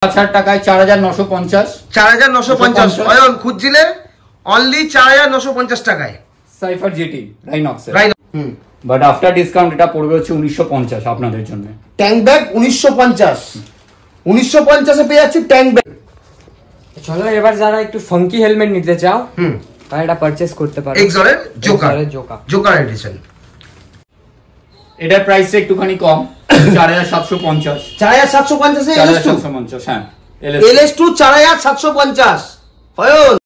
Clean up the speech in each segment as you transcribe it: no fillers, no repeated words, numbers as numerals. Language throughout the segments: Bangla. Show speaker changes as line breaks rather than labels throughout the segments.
টাকায় 4950
4950 অয়ন খুঁজছিলে অনলি 4950 টাকায়
সাইফার জিটি রাইনক্স বাট আফটার ডিসকাউন্ট এটা পড়বে হচ্ছে 1950 আপনাদের জন্য।
ট্যাঙ্ক ব্যাগ 1950 এ পেয়ে যাচ্ছি ট্যাঙ্ক ব্যাগ।
চলো এবার যারা একটু ফাঙ্কি হেলমেট নিতে চাও তারা এটা পারচেজ করতে পারো।
এক্সরের জোকার এডিশন।
এটার প্রাইসটা একটুখানি কম 4750
4750 এ
LS750 হ্যাঁ
LS2 4750 অয়ন।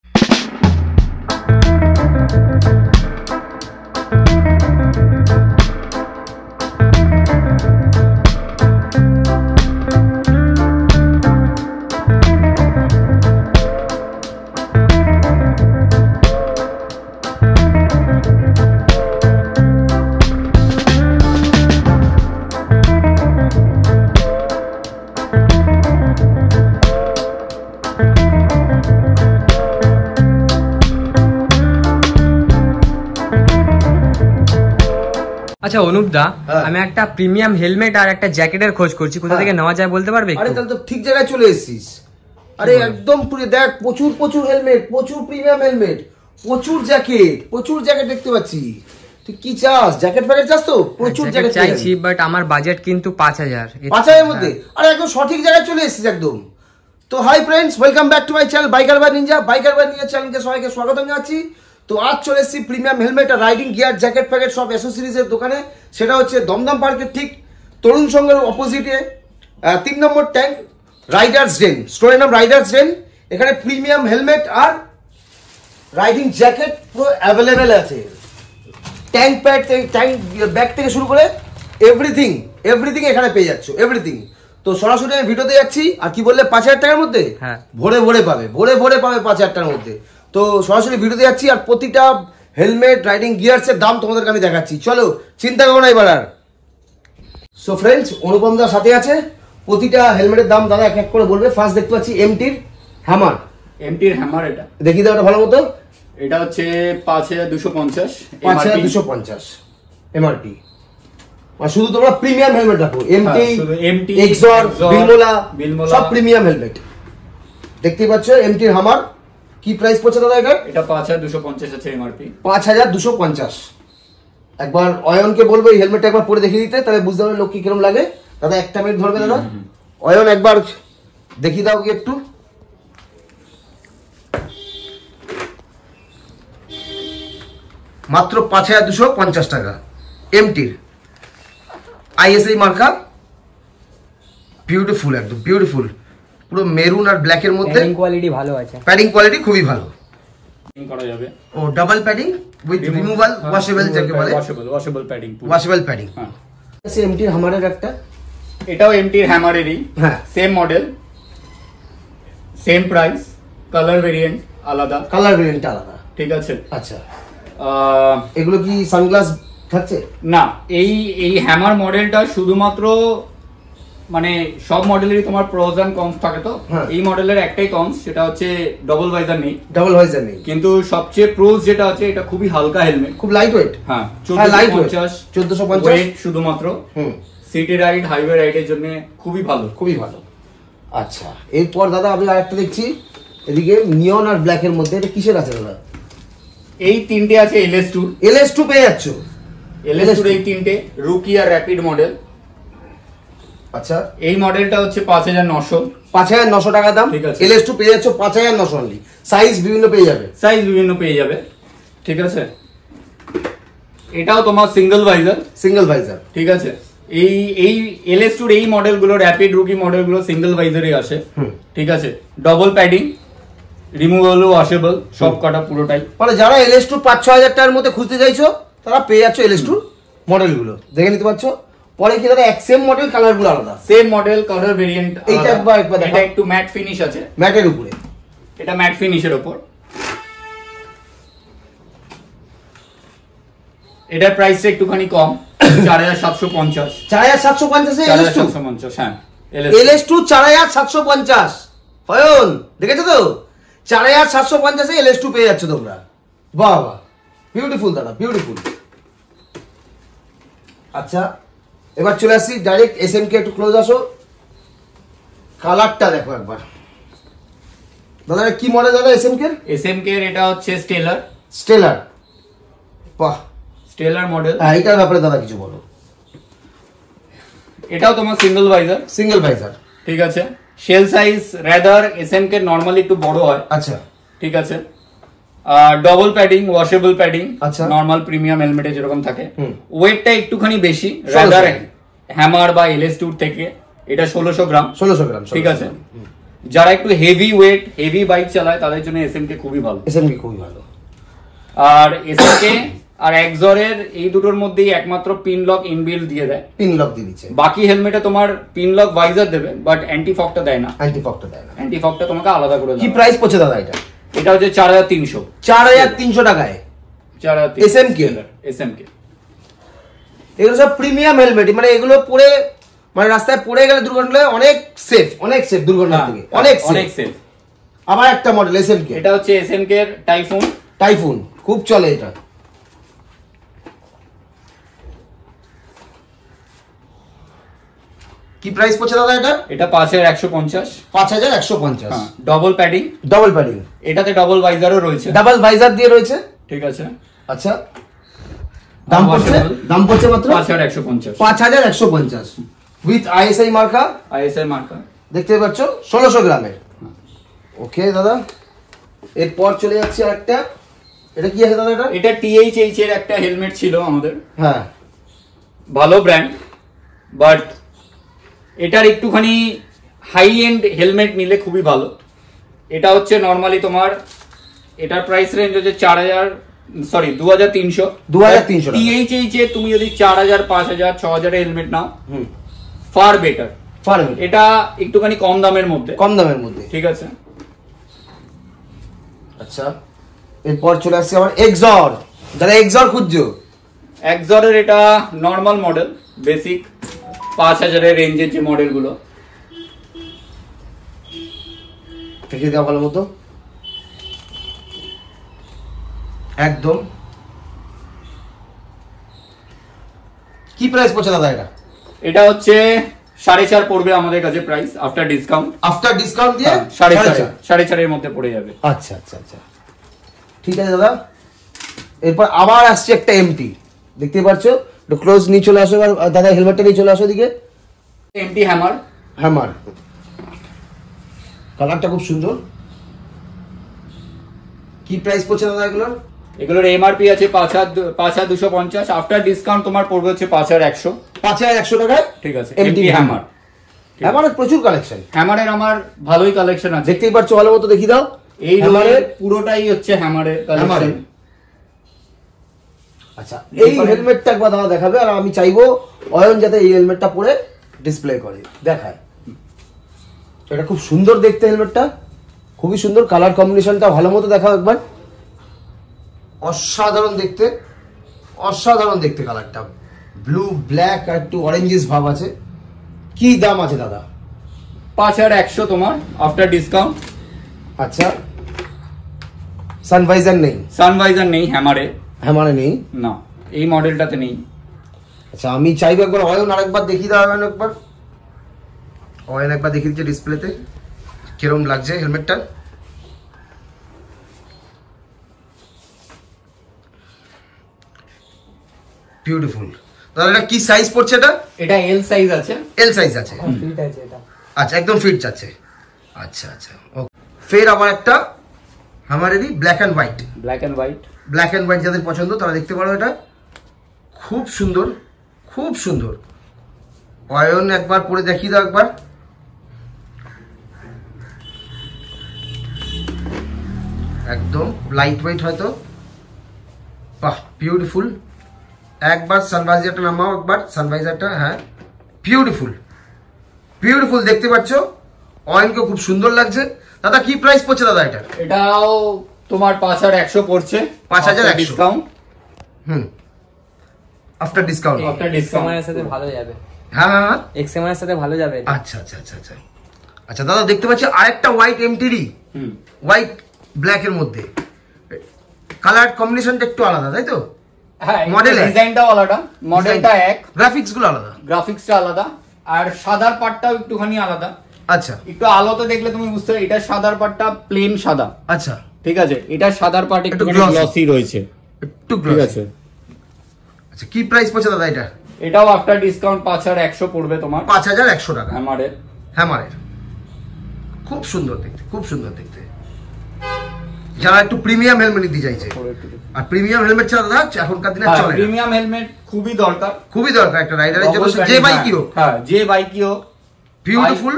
আচ্ছা অনুপ দা, আমি একটা প্রিমিয়াম হেলমেট আর একটা জ্যাকেটের খোঁজ করছি, কোথা থেকে নেওয়া যায় বলতে পারবে?
আরে তাহলে তো ঠিক জায়গায় চলে এসেছিস। আরে একদম পুরো দেখ, প্রচুর হেলমেট, প্রচুর প্রিমিয়াম হেলমেট, প্রচুর জ্যাকেট দেখতে পাচ্ছি। তুই কি চাস? জ্যাকেট ফ্যাকেট চাস তো? প্রচুর জ্যাকেট
চাইছি, বাট আমার বাজেট কিন্তু 5000
এর মধ্যে। আরে একদম সঠিক জায়গায় চলে এসেছিস একদম। তো hi friends, welcome back to my channel biker by ninja. Biker by ninja চ্যানেলকে সবাইকে স্বাগত জানাচ্ছি। তো আজ চলে এসেছি প্রিমিয়াম হেলমেট আর রাইডিং গিয়ার জ্যাকেট ফ্যাকেট সব অ্যাসেসরিজের দোকানে। সেটা হচ্ছে দমদম পার্কের ঠিক তরুণ সংঘের অপোজিটে 3 নম্বর ট্যাঙ্ক, রাইডার্স ডেন, স্টোরের নাম রাইডার্স ডেন। এখানে প্রিমিয়াম হেলমেট আর রাইডিং জ্যাকেট পুরো অ্যাভেলেবেল আছে। ট্যাঙ্ক প্যাড থেকে ট্যাঙ্ক ব্যাগ থেকে শুরু করে এভরিথিং এখানে পেয়ে যাচ্ছ, এভরিথিং। তো সরাসরি আমি ভিডিওতে যাচ্ছি। আর কি বললে 5000 টাকার মধ্যে? হ্যাঁ, ভরে পাবে 5000 টাকার মধ্যে। তো সরাসরি ভিডিওতে যাচ্ছি আর প্রতিটা হেলমেট রাইডিং গিয়ারসের দাম তোমাদেরকে আমি দেখাচ্ছি। চলো, চিন্তা করো না এবার আর। সো ফ্রেন্ডস, অনুপম দার সাথে আছে। প্রতিটা হেলমেটের দাম দাদা এক এক করে বলবে। ফার্স্ট দেখতে পাচ্ছি এমটির হ্যামার।
এটা
দেখি দাও ওটা ভালো মতো।
এটা হচ্ছে 5250
এমআরপি। আর শুধু তোমরা প্রিমিয়াম হেলমেট রাখো, এমটি, এক্সর, বিলমোলা সব প্রিমিয়াম হেলমেট দেখতেই পাচ্ছ। এমটির হ্যামার কি প্রাইস পড়ছে দাদা এটা?
এটা 5250 আছে এমআরপি,
5250। একবার অয়নকে বলবো এই হেলমেটটা একবার পরে দেখিয়ে দিতে, তাহলে বুঝতে পারবে লোক কি কিরকম লাগে। দাদা একটা মিনিট ধরবে দাদা। অয়ন একবার দেখিয়ে দাও কি একটু। মাত্র 5250 টাকা এমটির আইএসআই মার্কা। বিউটিফুল, একদম বিউটিফুল, পুরো মেরুন আর ব্ল্যাক এর মধ্যে।
প্যাডিং কোয়ালিটি ভালো আছে,
প্যাডিং কোয়ালিটি খুবই ভালো
করা যাবে।
ও double padding with removal washable, যাকে বলে ওয়াশেবল প্যাডিং। হ্যাঁ, এমটির হ্যামারের একটা,
এটাও এমটির হ্যামারেরই। হ্যাঁ, same model, same price, colour variant আলাদা।
ঠিক আছে। আচ্ছা,
এগুলো
কি সানগ্লাস থাকছে?
না, এই হ্যামার মডেলটা শুধুমাত্র মানে সব মডেলেরই তোমার প্রোজ এন্ড কনস থাকে। তো এই মডেলের একটাই কনস, সেটা হচ্ছে ডাবল ভাইজার নেই। কিন্তু সবচেয়ে প্রোজ যেটা আছে, এটা খুবই হালকা হেলমেট,
খুব লাইট ওয়েট।
হ্যাঁ, 1450 ওয়েট শুধুমাত্র। সিটি রাইড, হাইওয়ে রাইডের জন্য খুবই ভালো।
আচ্ছা, এরপর দাদা আমি আরেকটা দেখছি এদিকে নিয়ন আর ব্ল্যাক এর মধ্যে। এটা কিসের আছে দাদা?
এই তিনটে আছে LS2
পেয়ে যাচ্ছ।
LS2 এই তিনটে রুকি আর র্যাপিড মডেল।
আচ্ছা,
এই মডেলটা হচ্ছে
5900 টাকা দাম। LS2 পেয়ে যাচ্ছ 5900 অনলি। সাইজ বিভিন্ন পেয়ে যাবে।
ঠিক আছে। এটাও তোমার সিঙ্গেল ভাইজার। ঠিক আছে। এই LS2 এই মডেলগুলো, র্যাপিড রুকি মডেলগুলো সিঙ্গেল ভাইজারই আসে। ঠিক আছে। ডবল প্যাডিং, রিমুভেবল, ওয়াশেবল, সব কটা পুরোটাই।
মানে যারা LS2 5-6000 টাকার মধ্যে খুঁজতে চাইছো তারা পেয়ে যাচ্ছ LS2 মডেলগুলো, দেখে নিতে পারছো। পরে কি দাদা এক সেম মডেল, কালারগুলো আলাদা?
সেম মডেল, কালার ভেরিয়েন্ট
এইটা একবার
এটা একটু ম্যাট ফিনিশ আছে,
ম্যাটের উপরে।
এটা ম্যাট ফিনিশের উপর। এটার প্রাইসটা একটুখানি কম 4750
হ্যাঁ। LS2 4750 হয়ন, দেখেছো তো? 4750 LS2 পেয়ে যাচ্ছ তোমরা। বাহ, বিউটিফুল দাদা, বিউটিফুল। আচ্ছা, এবার চলে আসছি ডাইরেক্ট এসএমকে, একটু ক্লোজ আসো। কালারটা দেখো একবার দাদা, কি মডেল দাদা?
এসএমকে এর এটা হচ্ছে
স্টেলার। বাহ,
স্টেলার মডেল।
এইটার ব্যাপারে দাদা কিছু বলো।
এটাও তোমার সিঙ্গেল ভাইজার, ঠিক আছে। Shell size rather SMK normally একটু বড় হয়,
আচ্ছা
ঠিক আছে। ডবল প্যাডিং, ওয়াশেবল প্যাডিং,
আচ্ছা।
নরমাল প্রিমিয়াম হেলমেটে যেরকম থাকে। ওয়েটটা একটুখানি বেশি রেদার হ্যামার বা এলএস টুর থেকে। এটা 1600 গ্রাম, ঠিক আছে। যারা একটু হেভি ওয়েট, হেভি বাইক চালায় তাদের জন্য এসএমকে খুবই ভালো। আর এসএমকে আর এক্সরের এই দুটোর মধ্যেই একমাত্র পিন লক ইনবিল্ড দিয়ে দেয়, বাকি হেলমেটে তোমার পিন লক ভাইজার দেবে, বাট অ্যান্টি ফগটা দেয় না। অ্যান্টি ফগটা তোমাকে আলাদা করে দেয়।
কি প্রাইস পড়ছে দাদা এটা?
এটা হচ্ছে 4300
টাকায়।
4300 এসএমকে।
এগুলো সব প্রিমিয়াম হেলমেট, মানে এগুলো পরে মানে রাস্তায় পড়ে গেলে দুর্ঘটনায় অনেক সেফ দুর্ঘটনা থেকে, অনেক সেফ। আবার একটা মডেল এসএমকে,
এটা হচ্ছে এসএমকে এর টাইফুন,
খুব চলে এটা। কি প্রাইস পড়ছে দাদা এটা?
এটা 5150। ডবল প্যাডিং, এটাতে ডবল ভাইজারও রয়েছে,
দিয়ে রয়েছে,
ঠিক আছে।
আচ্ছা, দাম পড়ছে মাত্র 5150 উইথ আইএসআই মার্কা। দেখতে পাচ্ছ 1600 গ্রামের। ওকে দাদা, এরপর চলে যাচ্ছে আরেকটা। এটা কি আছে দাদা?
এটা টিএইচএইচ এর একটা হেলমেট ছিল আমাদের,
হ্যাঁ,
ভালো ব্র্যান্ড, বাট এটার একটুখানি হাই এন্ড হেলমেট নিলে খুবই ভালো। এটা হচ্ছে নরমালি তোমার, এটার প্রাইস রেঞ্জ হচ্ছে 2300। টিএইচএইচ এ তুমি যদি 4000, 5000, 6000 হেলমেট নাও, ফার বেটার। এটা একটুখানি কম দামের মধ্যে, ঠিক আছে।
আচ্ছা, এরপর চলে আসছে আমার এক্সর। যারা এক্সর খুঁজছো,
এক্সরের এটা নরমাল মডেল, বেসিক 5000 এর রেঞ্জের যে মডেলগুলো।
দেখে দেওয়া ভালো মতো, একদম। কি প্রাইস পড়ছে দাদা এটা?
এটা হচ্ছে 4.5 পড়বে আমাদের কাছে প্রাইস, আফটার ডিসকাউন্ট
দিয়ে
4.5 এর মধ্যে পড়ে যাবে।
আচ্ছা, ঠিক আছে দাদা। এরপর আবার আসছে একটা এমটি, দেখতে পাচ্ছ। একটু ক্লোজ নিয়ে চলে আসো দাদা, হেলমেটটা নিয়ে চলে আসো দিকে।
এমটি হ্যামার,
কালারটা খুব সুন্দর। কি প্রাইস পড়ছে দাদা
এগুলোর এমআরপি আছে 5250, আফটার ডিসকাউন্ট তোমার পড়বে হচ্ছে
5100 টাকায়,
ঠিক আছে। এমটি হ্যামার
প্রচুর কালেকশন,
হ্যামারের আমার ভালোই কালেকশন আছে,
দেখতেই পাচ্ছ। ভালো মতো দেখিয়ে দাও।
এই হ্যামারের পুরোটাই হচ্ছে হ্যামারের কালেকশন।
আচ্ছা, এই হেলমেটটা একবার দাদা দেখাবে, আর আমি চাইবো অয়ন যাতে এই হেলমেটটা পরে ডিসপ্লে করে দেখায়। এটা খুব সুন্দর দেখতে, হেলমেটটা খুবই সুন্দর। কালার কম্বিনেশনটা ভালো মতো দেখাও একবার। অসাধারণ দেখতে কালারটা, ব্লু ব্ল্যাক আর একটু অরেঞ্জিস ভাব আছে। কি দাম আছে দাদা?
5100 তোমার আফটার ডিসকাউন্ট।
আচ্ছা, সানভাইজার নেই হ্যামারে নেই
না, এই মডেলটাতে নেই।
আচ্ছা, আমি চাইবো একবার অয়ন আরেকবার দেখিয়ে দাও। অয়ন একবার দেখিয়ে দিচ্ছে ডিসপ্লেতে কিরকম লাগছে হেলমেটটা। বিউটিফুল দাদা। এটা কি সাইজ পড়ছে?
এটা এল সাইজ আছে।
আচ্ছা, একদম ফিট আছে। আচ্ছা, ফের আবার একটা আমাদেরই ব্ল্যাক এন্ড হোয়াইট যাদের পছন্দ তারা দেখতে পারো। এটা খুব সুন্দর। অয়ন একবার পরে দেখিয়ে দাও একবার। একদম লাইট ওয়েট হয়তো, বাহ, বিউটিফুল। একবার সানভাইজারটা নামাও, হ্যাঁ, বিউটিফুল দেখতে পাচ্ছ। অয়নকে খুব সুন্দর লাগছে। দাদা কি প্রাইস পড়ছে দাদা এটা?
এটাও তোমার 5100 পড়ছে,
5100
ডিসকাউন্ট।
আফটার ডিসকাউন্ট
এক্সএমআর সাথে ভালো যাবে।
হ্যাঁ,
এক্সএমআর সাথে ভালো যাবে।
আচ্ছা দাদা, দেখতে পাচ্ছি আরেকটা হোয়াইট এমটিডি, হোয়াইট ব্ল্যাক এর মধ্যে। কালার কম্বিনেশনটা একটু আলাদা, তাই তো?
হ্যাঁ, ডিজাইনটাও আলাদা, মডেলটা এক,
গ্রাফিক্সটা আলাদা,
আর সাদার পার্টটাও একটুখানি আলাদা।
আচ্ছা,
একটু আলোতে দেখলে তুমি বুঝতে পারবে এটা সাদার পাটটা প্লেন সাদা।
আচ্ছা,
ঠিক আছে, এটা সাদার পাট একটু গ্লসি রয়েছে,
একটু
ঠিক আছে।
আচ্ছা, কি প্রাইস পড়ছে দাদা এটা?
এটাও আফটার ডিসকাউন্ট 5100 পড়বে তোমার,
5100 টাকা।
হ্যামারের
খুব সুন্দর দেখতে, খুব সুন্দর দেখতে। যারা একটু প্রিমিয়াম হেলমেট নিতে চাইছে, আর প্রিমিয়াম হেলমেট ছাড়া দাদা এখনকার দিনে চলে না।
প্রিমিয়াম হেলমেট খুবই দরকার,
খুবই দরকার একটা রাইডারের জন্য, যে বাইকই হোক।
হ্যাঁ, যে বাইকই হোক।
বিউটিফুল।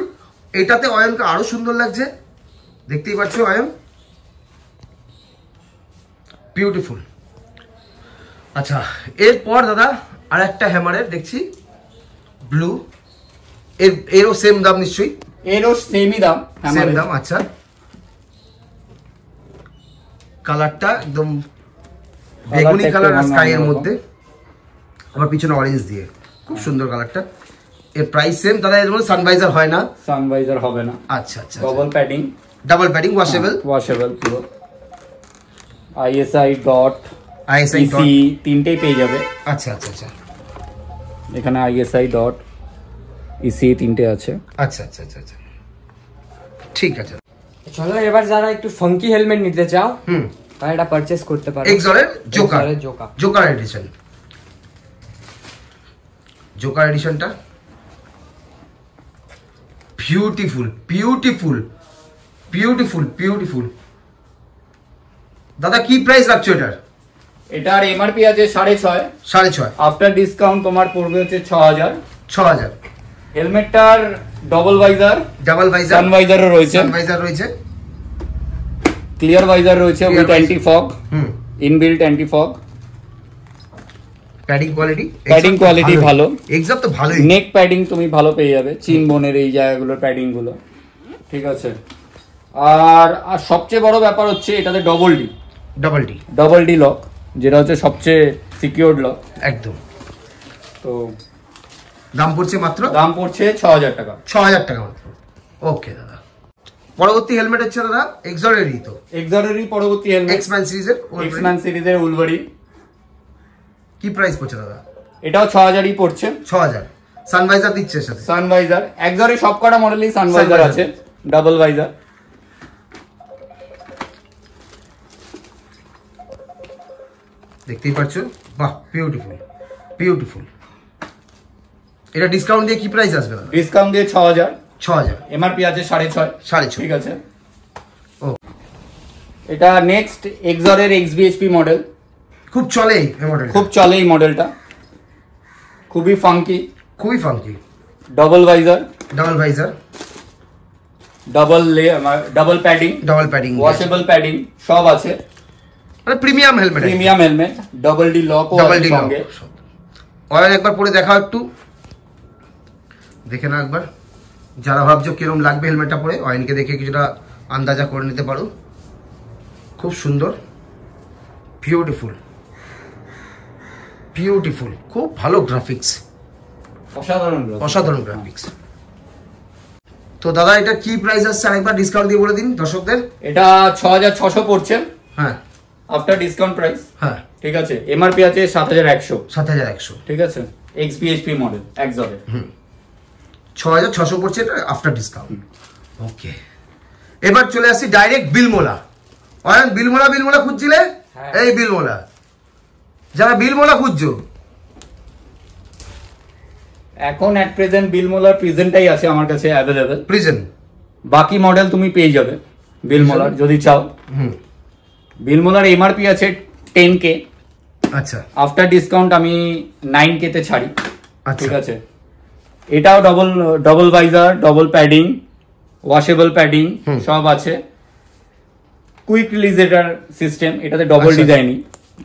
এটাতে অয়নকে আরো সুন্দর লাগছে, দেখতেই পাচ্ছ অয়ন, বিউটিফুল। আচ্ছা, এরপর দাদা আর একটা হ্যামারের দেখছি ব্লু, এরও সেম দাম নিশ্চয়ই?
এরও সেমই দাম,
সেম দাম। আচ্ছা, কালারটা একদম বেগুনি কালার আর স্কাই এর মধ্যে, আবার পিছনে অরেঞ্জ দিয়ে, খুব সুন্দর কালারটা। এর প্রাইস সেম দাদা। এর মধ্যে সানভাইজার হয় না?
সানভাইজার হবে না।
আচ্ছা আচ্ছা,
double padding,
double padding, washable,
washable পুরো। আইএসআই ডট,
আইএসআই ডট
তিনটেই পেয়ে যাবে।
আচ্ছা আচ্ছা আচ্ছা,
এখানে আইএসআই ডট ইসি তিনটে আছে।
আচ্ছা আচ্ছা আচ্ছা আচ্ছা, ঠিক আছে।
চলো এবার যারা একটু ফাঙ্কি হেলমেট নিতে চাও
হুম,
তারা এটা পারচেজ করতে পারো।
এক্সরের joker,
joker,
joker edition. Joker এডিশনটা বিউটিফুল, বিউটিফুল, বিউটিফুল, বিউটিফুল। দাদা কি প্রাইস রাখছো এটার?
এটার এমআরপি আছে 6.5,
6.5,
আফটার ডিসকাউন্ট তোমার পড়বে হচ্ছে 6000।
6000।
হেলমেটটার ডবল ভাইজার,
ডাবল ভাইজার,
সানভাইজারও রয়েছে,
সানভাইজার রয়েছে,
ক্লিয়ার ভাইজার রয়েছে with anti fog,
hmm,
inbuilt anti fog.
Padding quality,
padding quality ভালো,
এক্সাম তো ভালোই।
নেক প্যাডিং তুমি ভালো পেয়ে যাবে, চিন বোনের এই জায়গাগুলোর প্যাডিং গুলো, ঠিক আছে। আর সবচেয়ে বড় ব্যাপার হচ্ছে এটাতে ডাবল ডি লক, যেটা হচ্ছে সবচেয়ে সিকিউরড লক
একদম।
তো
দাম পড়ছে মাত্র,
দাম পড়ছে 6000 টাকা।
6000 টাকা মাত্র। ওকে দাদা, পরবর্তী হেলমেট হচ্ছে দাদা এক্সরেরই, তো
এক্সরেরই পরবর্তী হেলমেট,
এক্সম্যান সিরিজের,
এক্সম্যান সিরিজের উলভারি।
কি প্রাইস পড়ছে দাদা?
এটাও 6000ই পড়ছে।
6000। সানভাইজার দিচ্ছে সাথে,
সানভাইজার একজরে সবকটা মডেলই সানভাইজার আছে, ডাবল ভাইজার।
দেখতেই পাচ্ছ, বাহ, বিউটিফুল, বিউটিফুল। এটা ডিসকাউন্ট দিয়ে কি প্রাইস আসবে দাদা?
ডিসকাউন্ট দিয়ে 6000,
6000,
এমআরপি আছে 6.5,
6.5,
ঠিক আছে।
ও,
এটা নেক্সট এক্সরের এক্সবিএইচপি মডেল,
খুব চলে এই মডেল,
খুব চলে এই মডেলটা, খুবই ফাঙ্কি,
খুবই funky.
Double visor,
double visor,
double padding,
double padding,
washable padding সব আছে,
মানে premium helmet,
premium helmet, double D lock ও
ডাবল ডি লক।
সঙ্গে।
অয়ন একবার পরে দেখাও, একটু দেখে নাও একবার, যারা ভাবছো কিরকম লাগবে হেলমেটটা পরে, অয়নকে দেখে কিছুটা আন্দাজা করে নিতে পারো। খুব সুন্দর, বিউটিফুল, বিউটিফুল, খুব ভালো গ্রাফিক্স, অসাধারণ গ্রাফিক্স। তো দাদা এটা কি প্রাইস আসছে আরেকবার ডিসকাউন্ট দিয়ে বলে দিন দর্শকদের।
এটা 6600 পড়ছে,
হ্যাঁ,
আফটার ডিসকাউন্ট প্রাইস,
হ্যাঁ,
ঠিক আছে। এমআরপি আছে 7100,
7100,
ঠিক আছে। এক্সপিএইচপি মডেল এক্সরে,
6600 পড়ছে এটা আফটার ডিসকাউন্ট। ওকে, এবার চলে আসছি ডাইরেক্ট বিলমোলা। অয়ন বিলমোলা খুঁজছিলে? এই বিলমোলা, যারা বিলমোলা খুঁজছো,
এখন এট প্রেজেন্ট বিলমোলার প্রেজেন্টটাই আছে আমার কাছে অ্যাভেলেবেল।
প্রিজন
বাকি মডেল তুমি পেয়ে যাবে বিলমোলার যদি চাও। বিলমোলার এমআরপি আছে 10K,
আচ্ছা,
আফটার ডিসকাউন্ট আমি 9K তে ছাড়ি,
আচ্ছা,
ঠিক আছে। এটাও double visor, double padding, washable padding সব আছে। কুইক রিলিজ এটার সিস্টেম, এটাতে ডবল ডিজাইনই,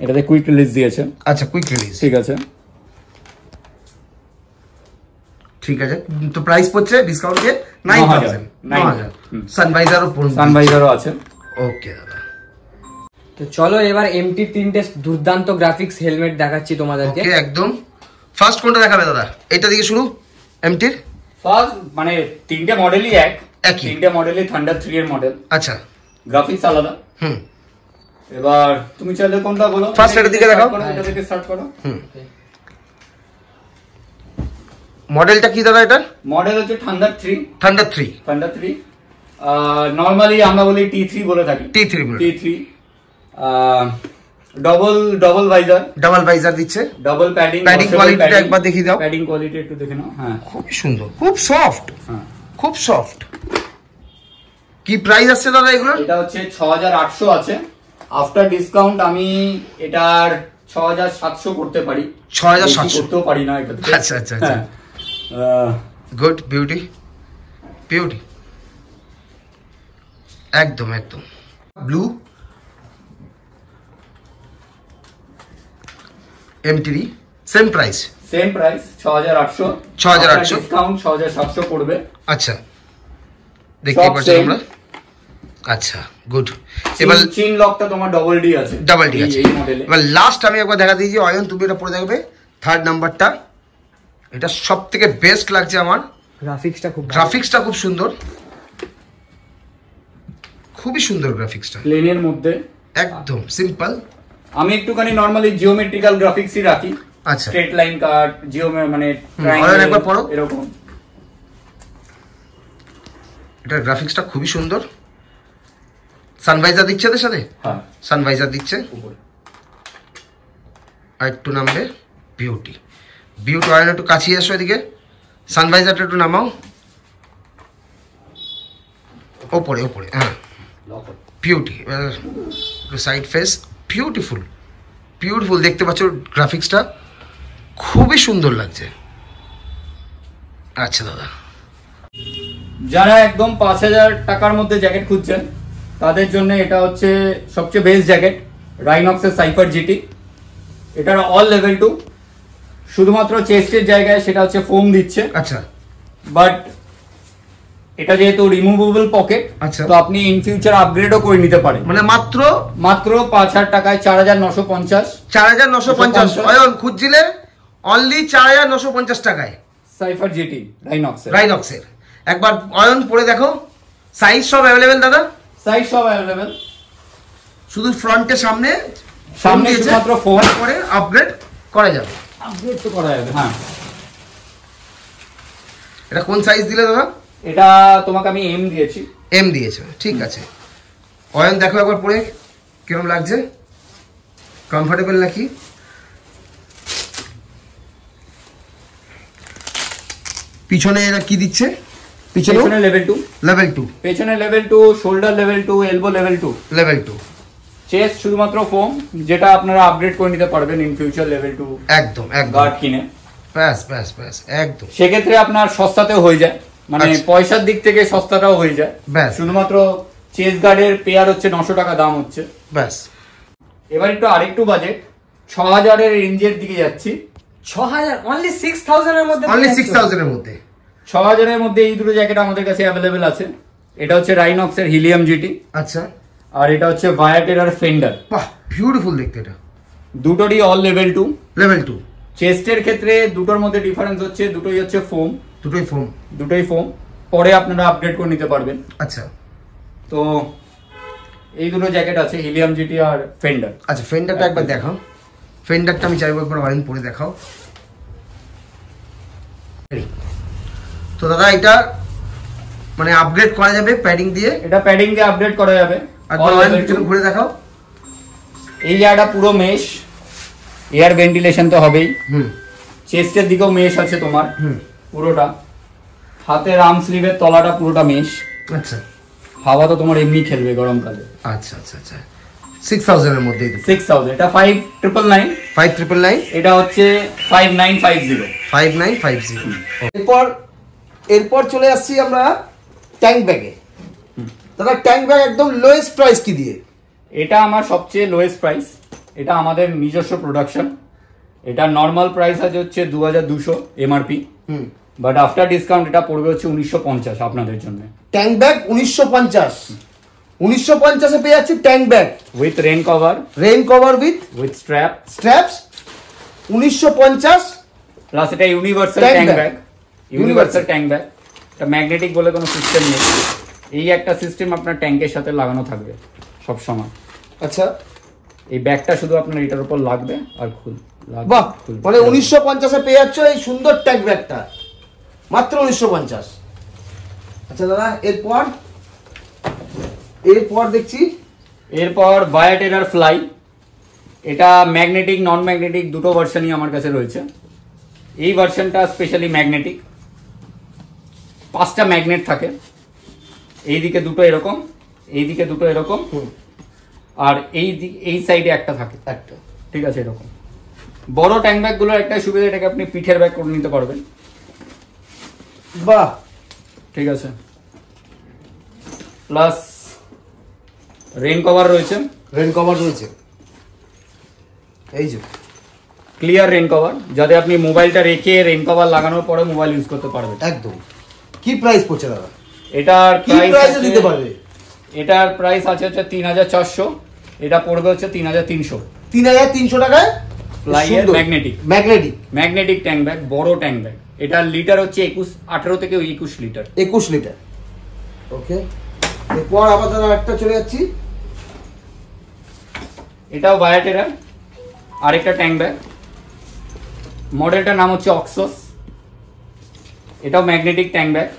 এটাতে কুইক রিলিজ দিয়েছে।
আচ্ছা, কুইক রিলিজ,
ঠিক আছে,
ঠিক আছে। তো প্রাইস পড়ছে ডিসকাউন্ট দিয়ে 9000।
সানভাইজারও আছে।
ওকে দাদা,
তো চলো এবার এমটি তিনটে দুর্দান্ত গ্রাফিক্স হেলমেট দেখাচ্ছি তোমাদেরকে।
ওকে, একদম। ফার্স্ট কোনটা দেখাবে দাদা? এটা দিকে শুরু, এমটির
ফার্স্ট, মানে তিনটে মডেলই
একই,
তিনটে মডেলই থান্ডার 3 এর মডেল।
আচ্ছা,
গ্রাফিক্স আলাদা। এবার তুমি চাইলে কোনটা বলো?
ফার্স্ট এটার দিকে দেখাও,
এটা থেকে স্টার্ট করো।
মডেলটা কি দাদা এটা?
মডেল হচ্ছে থান্ডার 3।
থান্ডার 3।
থান্ডার 3 নরমালি আমরা বলি T3 বলে থাকি।
T3
T3 ডবল ভাইজার
দিচ্ছে।
ডাবল প্যাডিং
কোয়ালিটিটা একবার দেখিয়ে দাও।
প্যাডিং কোয়ালিটি একটু দেখে নাও। হ্যাঁ
খুব সুন্দর, খুব সফট।
হ্যাঁ
খুব সফট। কি প্রাইস আছে দাদা এগুলো?
এটা হচ্ছে 6800 আছে। আফটার ডিসকাউন্ট আমি এটার 6700 করতে পারি।
6700
করতেও পারি না এটা।
আচ্ছা আচ্ছা আচ্ছা। গুড বিউটি একদম একদম blue M3 same price 6800
discount 6700 পড়বে।
আচ্ছা দেখতে পাচ্ছেন আমরা। আচ্ছা গুড।
এবার চেইন লকটা তোমার ডাবল ডি আছে
এই মডেলে। এবার লাস্ট আমি একবার দেখা দিয়েছি অয়ন, তুমি এটা পরে দেখবে থার্ড নাম্বারটা। এটা সবথেকে বেস্ট লাগছে আমার। গ্রাফিক্সটা খুব সুন্দর, খুবই সুন্দর গ্রাফিক্সটা।
প্লেনের মধ্যে
একদম সিম্পল।
আমি একটুখানি নরমালি জিওমেট্রিক্যাল গ্রাফিক্সই রাখি।
আচ্ছা
স্ট্রেট লাইন কাট মানে ট্রায়াঙ্গেল
একবার পড়ো
এরকম।
এটা গ্রাফিক্সটা খুবই সুন্দর। সানভাইজার দিচ্ছে এর সাথে।
হ্যাঁ
সানভাইজার দিচ্ছে। আর একটু নামবে বিউটি অয়েল, একটু কাছিয়ে এসো এদিকে। সানভাইজারটা একটু নামাও ওপরে। হ্যাঁ বিউটি। সাইড ফেস বিউটিফুল দেখতে পাচ্ছ। গ্রাফিক্সটা খুবই সুন্দর লাগছে। আচ্ছা দাদা,
যারা একদম 5000 টাকার মধ্যে জ্যাকেট খুঁজছেন তাদের জন্য এটা হচ্ছে সবচেয়ে বেস্ট জ্যাকেট, রাইনক্সের সাইফার জিটি। এটার অল লেভেল 2, শুধুমাত্র চেস্টের জায়গায় সেটা হচ্ছে ফোম দিচ্ছে।
আচ্ছা
বাট এটা যেহেতু রিমুভেবল পকেট,
আচ্ছা,
তো আপনি ইন ফিউচার আপগ্রেডও করে নিতে পারেন।
মানে মাত্র
5000 টাকায় 4950।
4950 অয়ন খুঁজছিলে অনলি 4950 টাকায়
সাইফার জিটি
রাইনক্সের। একবার অয়ন পরে দেখো। সাইজ সব अवेलेबल দাদা?
সাইজ সব अवेलेबल।
শুধু ফ্রন্টে সামনে
শুধুমাত্র ফোন
করে আপগ্রেড করা যাবে।
আপগ্রেড তো করা যাবে। হ্যাঁ
এটা কোন সাইজ দিলে দাদা?
এটা তোমাকে আমি এম দিয়েছি।
এম দিয়েছো, ঠিক আছে। অয়ন দেখো একবার পরে কিরকম লাগছে, কমফোর্টেবল নাকি? পিছনে এরা কি দিচ্ছে?
পিছনে লেভেল 2। পেছনে level 2, shoulder level 2, elbow level 2। Chest শুধুমাত্র ফোম, যেটা আপনারা আপগ্রেড করে নিতে পারবেন ইন ফিউচার লেভেল 2
একদম
গার্ড কিনে।
ব্যাস একদম।
সেক্ষেত্রে আপনার সস্তাতেও হয়ে যায়, মানে পয়সার দিক থেকে সস্তাটাও হয়ে যায়। শুধুমাত্র চেস্ট গার্ডের পেয়ার হচ্ছে 900 টাকা দাম হচ্ছে।
ব্যাস।
এবার একটু আরেকটু বাজেট 6000 এর রেঞ্জের দিকে যাচ্ছি।
6000 অনলি 6000 এর মধ্যে।
6000 এর মধ্যে এই দুটো জ্যাকেট আমাদের কাছে अवेलेबल আছে। এটা হচ্ছে রাইনক্সের হিলিয়াম জিটি।
আচ্ছা।
আর এটা হচ্ছে ভায়াটেরার ফেন্ডার।
বাহ বিউটিফুল দেখতে। এটা
দুটোরই অল লেভেল 2। চেস্টের ক্ষেত্রে দুটোর মধ্যে ডিফারেন্স হচ্ছে দুটোই হচ্ছে ফোম। দুটোই ফোম পরে আপনারা আপগ্রেড করে নিতে পারবেন।
আচ্ছা,
তো এই দুটো জ্যাকেট আছে, হিলিয়াম জিটি আর ফেন্ডার।
আচ্ছা ফেন্ডারটা একবার দেখাও। ফেন্ডারটা আমি চাইবো একবার অয়ন পরে দেখাও। তো দাদা এটা মানে আপগ্রেড করা যাবে প্যাডিং দিয়ে?
এটা প্যাডিং দিয়ে আপগ্রেড করা যাবে।
একবার অয়ন পিছনে ঘুরে দেখাও।
এই জায়গাটা পুরো মেশ, এয়ার ভেন্টিলেশন তো হবেই। চেস্টের দিকেও মেশ আছে তোমার পুরোটা। হাতের আর্ম স্লিভের তলাটা পুরোটা মেশ।
আচ্ছা,
হাওয়া তো তোমার এমনি খেলবে গরমকালে।
আচ্ছা 6000 এর মধ্যে।
6000 এটা 5999। এটা হচ্ছে 5950।
এরপর চলে আসছি আমরা ট্যাঙ্ক ব্যাগে। দাদা ট্যাঙ্ক ব্যাগ একদম লোয়েস্ট প্রাইস কি দিয়ে?
এটা আমার সবচেয়ে লোয়েস্ট প্রাইস। এটা আমাদের নিজস্ব প্রোডাকশন। এটা নর্মাল প্রাইস আছে হচ্ছে 2200 এমআরপি। বাট আফটার ডিসকাউন্ট এটা পড়বে হচ্ছে 1950 আপনাদের জন্য।
ট্যাঙ্ক ব্যাগ 1950 এ পেয়ে যাচ্ছি tank bag
with rain cover
with straps 1950
plus এটা ইউনিভার্সাল ট্যাঙ্ক ব্যাগ। এটা ম্যাগনেটিক বলে কোনো সিস্টেম নেই। এই একটা সিস্টেম আপনার ট্যাঙ্কের সাথে লাগানো থাকবে সব সময়।
আচ্ছা,
এই ব্যাগটা শুধু আপনার এটার উপর লাগবে আর
বাহ, মানে 1950 এ পেয়ে যাচ্ছ এই সুন্দর ট্যাঙ্ক ব্যাগটা। মাত্র 1950। আচ্ছা দাদা এরপর দেখছি,
এরপর বায়োটেরার ফ্লাই। এটা ম্যাগনেটিক নন ম্যাগনেটিক দুটো ভার্সনই আমার কাছে রয়েছে। এই ভার্সনটা স্পেশালি ম্যাগনেটিক, 5টা ম্যাগনেট থাকে, এইদিকে দুটো এরকম, এইদিকে দুটো এরকম, আর এই সাইডে একটা থাকে একটা, ঠিক আছে। এরকম বড় ট্যাঙ্ক ব্যাগ গুলোর একটা সুবিধা, এটাকে আপনি পিঠের ব্যাগ করে নিতে পারবেন।
বাহ,
ঠিক আছে। প্লাস রেন কভার রয়েছে,
এই যে
ক্লিয়ার রেন কভার, যাতে আপনি মোবাইলটা রেখে রেন কভার লাগানোর পরে মোবাইল ইউজ করতে পারবেন।
একদম। কি প্রাইস পড়ছে দাদা?
এটার
প্রাইস দিতে পারবে?
এটার প্রাইস আছে হচ্ছে 3400, এটা পড়বে হচ্ছে 3300।
3300 টাকায়
ফ্লাইয়ের ম্যাগনেটিক ট্যাঙ্ক ব্যাগ, বড় ট্যাঙ্ক ব্যাগ। এটার লিটার হচ্ছে 18 থেকে 21 লিটার।
21 লিটার। ওকে, এরপর আবার দাদা একটা চলে যাচ্ছি,
এটাও বায়োটেরার আরেকটা ট্যাঙ্ক ব্যাগ, মডেলটার নাম হচ্ছে অক্সস। এটাও ম্যাগনেটিক ট্যাঙ্ক ব্যাগ।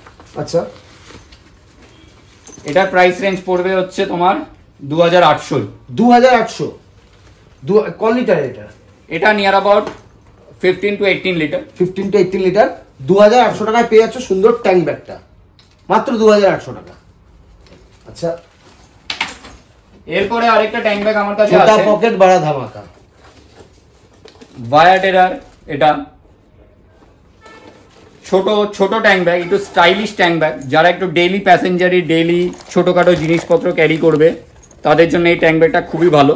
আচ্ছা,
এটার প্রাইস রেঞ্জ পড়বে হচ্ছে তোমার 2800।
2800 কোন লিটার এটা?
এটা near about 15 to 18 litre.
15 to 18 litre 2800 টাকায় পেয়ে যাচ্ছ সুন্দর ট্যাঙ্ক ব্যাগটা, মাত্র 2800 টাকা। আচ্ছা,
এরপরে আরেকটা ট্যাঙ্ক ব্যাগ আমার কাছে
ছোটা
আছে,
পকেট বড় ধামাকা,
বায়োটেরার। এটা ছোট ট্যাঙ্ক ব্যাগ, একটু স্টাইলিশ ট্যাঙ্ক ব্যাগ, যারা একটু ডেইলি প্যাসেঞ্জারি ডেইলি ছোটখাটো জিনিসপত্র ক্যারি করবে তাদের জন্য এই ট্যাঙ্ক ব্যাগটা খুবই ভালো।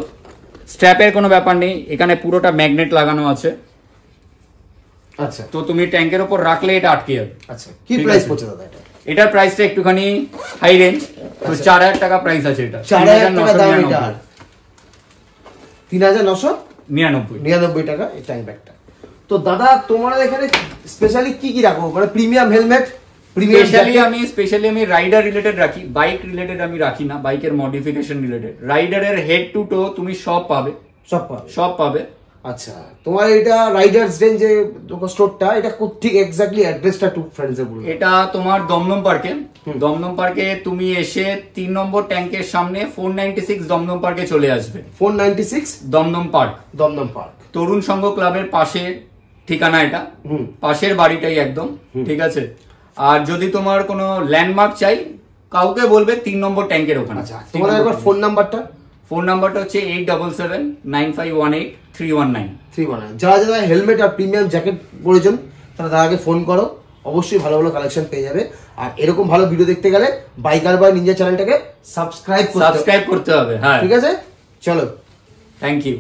স্ট্র্যাপের কোনো ব্যাপার নেই, এখানে পুরোটা ম্যাগনেট লাগানো আছে।
আচ্ছা,
তো তুমি ট্যাঙ্কের উপর রাখলে এটা আটকে যাবে।
আচ্ছা, কি প্রাইস পড়ছে দাদা এটা?
এটার প্রাইসটা একটুখানি হাই রেঞ্জ, তো 4000 টাকা প্রাইস আছে এটা।
4000 টাকা দাম এটা, 3999 টাকা এই ট্যাঙ্ক ব্যাগটা। তো দাদা তোমার এখানে স্পেশালি কি রাখো, মানে প্রিমিয়াম হেলমেট?
স্পেশালি আমি রাইডার রিলেটেড রাখি, বাইক রিলেটেড আমি রাখি না, বাইকের মডিফিকেশন রিলেটেড। রাইডারের হেড টু টো তুমি সব পাবে।
আচ্ছা, তোমার এটা রাইডার্স রেঞ্জে স্টোরটা, এটা ঠিক এক্স্যাক্টলি অ্যাড্রেসটা একটু ফ্রেন্ডসে বলুন।
এটা তোমার দমদম পার্কে তুমি এসে 3 নম্বর ট্যাঙ্কের সামনে 496 দমদম পার্কে চলে আসবে।
496
দমদম পার্ক তরুণ সংঘ ক্লাবের পাশে ঠিকানা, এটা পাশের বাড়িটাই একদম, ঠিক আছে। আর যদি তোমার কোনো ল্যান্ডমার্ক চাই, কাউকে বলবে 3 নম্বর ট্যাঙ্কের ওখানে।
আচ্ছা, তোমার একবার ফোন নাম্বারটা
হচ্ছে 8779518319।
যারা হেলমেট আর প্রিমিয়াম জ্যাকেট পরেছেন তারা দাদাকে ফোন করো, অবশ্যই ভালো ভালো কালেকশন পেয়ে যাবে। আর এরকম ভালো ভিডিও দেখতে গেলে বাইকার বাই নিনজা চ্যানেলটাকে সাবস্ক্রাইব করতে হবে।
হ্যাঁ,
ঠিক আছে, চলো,
থ্যাংক ইউ।